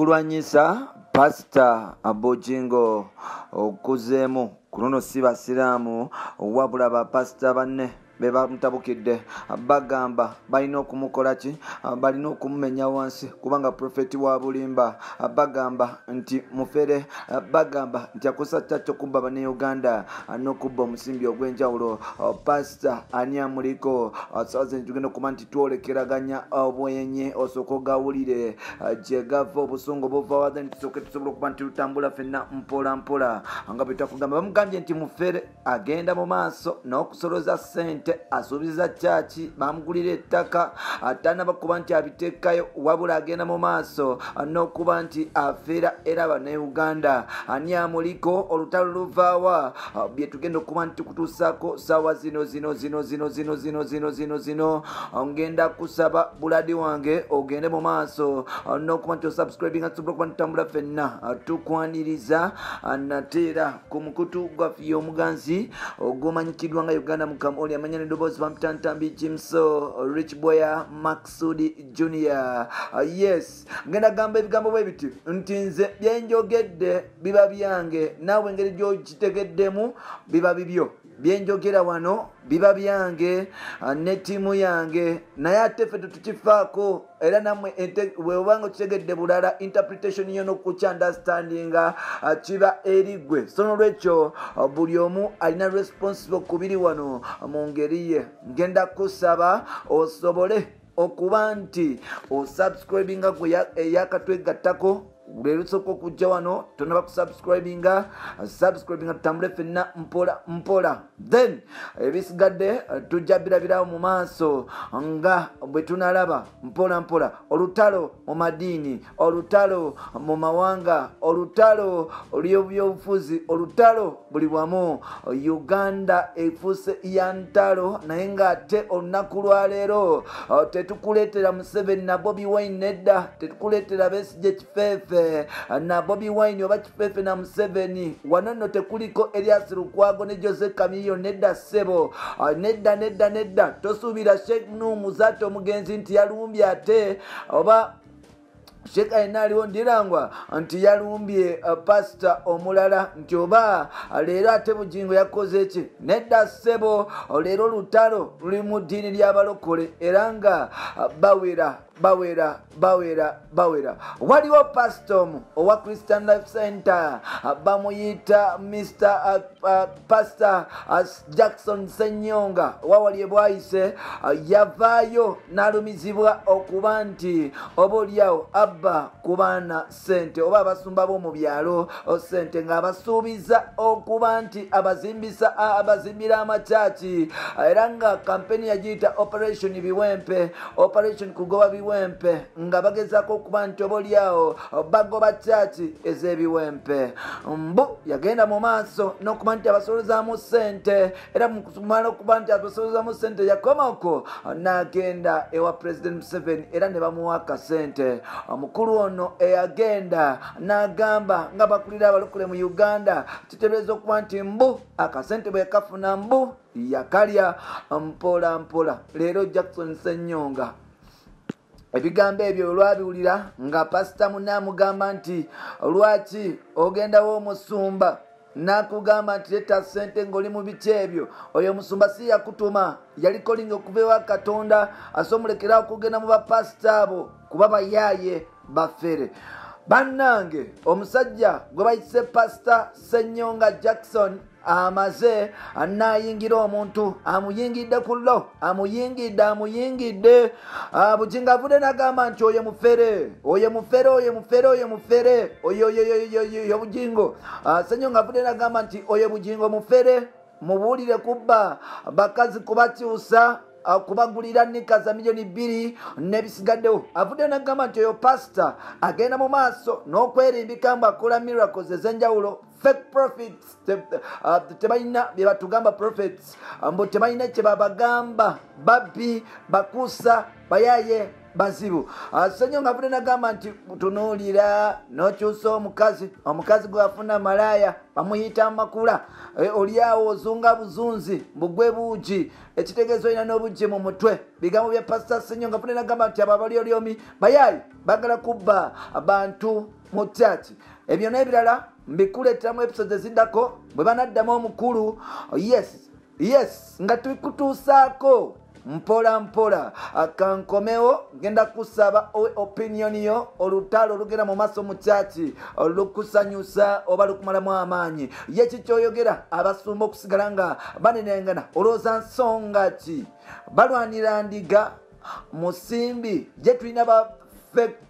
kulwanyisa Pastor Bojingo okuzeemu kuno si basiraamu wabula ba pastor banne beba mutabukidde bagamba balina okumukola ki balina okumumenya wansi kubanga profeti wa bulimba bagamba nti mufere bagamba nti akosa chacho kubba bane Uganda n'okubba omusimbi ogw'enjawulo pastor ani amuliko asaze njugenda okuba nti twolekeraganya obwenye osoko gawulire je gava obusungu buva wadde ntisoke tusobola okuba nti tutambula fenna mpola mpola nga bitakugamba bamugambye nti mufere agenda mu maaso n'okusoloza sente asubiza chachi bamugulira ettaka atana bakuba nti abitekayo wabula agenda mu maaso n'okuba nti afera era bane Uganda ani amuliko olutalo luvaawa bye tugenda okuba nti kutuusako sawa zino ngenda kusaba buladi wange ogende mu maaso n'okuba nti osubscribing atusobola okuba ntitambula fenna tukwaniriza nateera ku mukutu gwaffe omuganzi ogumanyikidwa nga Uganda mukamoli amanya nedobozi bamtantambi Jimso Rich Boya Maxudi Junior yes ngenda gamba ebigambo bwe biti nti nze byenjogedde biba byange nawe engeri gyokitegeddemu biba bibyo byenjogera wano biba byange ne tiimu yange naye ate ffe tukifaako era namwe webanga okitegedde bulala interpretation yo n'okuki understandinga kiba erigwe so nolwekyo buli omu alina responsible kubiri wano mu ngeri ye ngenda kusaba osobole okuba nti osubscribinga gwe eyakatwegattako lero soko kujja wano tonaba kusubscribinga tutambule fenna mpola then ebisigadde tujja birabirawo mu maaso nga bwe tunalaba mpola olutalo mu madiini olutalo mu mawanga olutalo olw'ebyobufuzi olutalo buli wamu Uganda efuuse ya ntalo naye ng'ate olunaku lwaleero tetukuleetera Museveni na Bobi Wine nedda tetukuleetera Besigye Kifeefe na Bobi Wine oba Kifeefe na Museveni wano nno tekuliko Elias Lukwago ne Jose Camillo nedda ssebo nedda tosuubira Sheikh Nuhu Muzato omugenzi nti yalumbye ate oba Sheikh Ainaliwo ndirangwa nti yalumbye pastor omulala nti oba leero ate Bujingo yakoze ki nedda ssebo leero lutalo luli mu ddiini ly'abalokole era nga bawera waliwo pastor owa Christian Life Center bamuyita Mr. Pastor Jackson Senyonga wawali bwayise yavaayo n'alumizibwa okuba nti oboolyawo abba ku baana sente oba abasumba b'omu byalo sente ng'abasuubiza okuba nti abazimbira amacaaki era nga kampeni yagiyita Operation Biwempe Operation kugoba biwempe nga bagezaako okuba nti oboolyawo bagoba caaki ez'ebiwempe mbu yagenda mu maaso n'okuba nti abasolozaamu sente era mukumala okuba nti abasolozaamu sente yakomako n'agenda ewa President Museveni era ne bamuwa akasente omukulu ono eyagenda n'agamba nga bakulira abalokole mu Uganda kiteebereza okuba nti mbu akasente bwe yakafuna mbu yakalya mpola leero Jackson Senyonga ebigambo ebyo olwabiwulira nga pasita munne amugamba nti lwaki ogendawo omusumba n'akugamba nti leta sente ng'oli mu biki ebyo oyo omusumba si yakutuma yaliko linga okuva ewa Katonda ate omulekerawo okugenda mu bapasita abo kuba bayaaye bafere bannange omusajja gwe bayise pasita Senyonga Jackson amaze anayingira omuntu amuyingidde kullo amuyingidde Bujingo avudde n'agamba nti oyo mufere oyo Bujingo Senyonga avudde n'agamba nti oyo Bujingo mufere mubuulire kubba bakazi kubakyusa kubagulira nika za milioni 2 n'ebisigaddewo avudde n'agamba nti oyo pastor agenda mu maaso n'okwerimbika mbu akola miracles ez'enjawulo fake prophets tebalina bye batugamba prophets mbu tebalina kye babagamba babbi bakuusa bayaye bazibu. Ssenyo nga vune nagamba nti tunuulira n'okyusa omukazi gwe afuna malaya bamuyita amakula oliawo ozunga buzunzi bugwe buugi ekitegeezo olina n'obujje mu mutwe bigambo bya pasita Ssenyo nga vune nagamba nti abo abalyoolyomi bayaayi bagala kubba abantu mu church. Ebyo n'ebirala mbikuleeteramu episodes eziddako bwe banaddamu omukulu. Yes nga tukutuusaako mpola mpola akankomewo genda kusaba opinion yo olutalo olugenda mu maaso mu church olukusanyusa oba lukumalamu amaanyi ye kikyoyogera abasumba okusigala nga banenengana olowooza nsonga ki balwanira ndiga musimbi gye tulina ba fake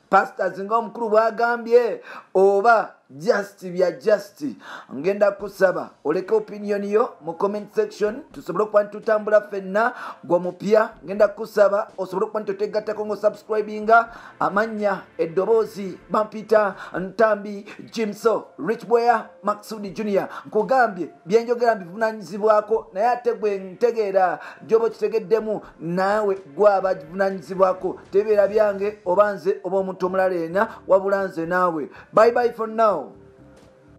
pastors ng'omukulu bwagambye oba just ngenda kusaba oleke opinion yo mu comment section tusobole okuba ntutambula ffenna gw'omupya ngenda kusaba osobole okuba ntotegattako ng'osubscribinga amannya eddoboozi bampita Ntambi Jimso Rich Boya Maksudi Junior nkugambye byenjogera mbivunanyizibwako naye ate gwe ntegeera gyoba kitegeddemu naawe gwaba givunanyizibwako tebeera byange oba nze oba omuntu omulala ena wabula nze naawe. Bye for now.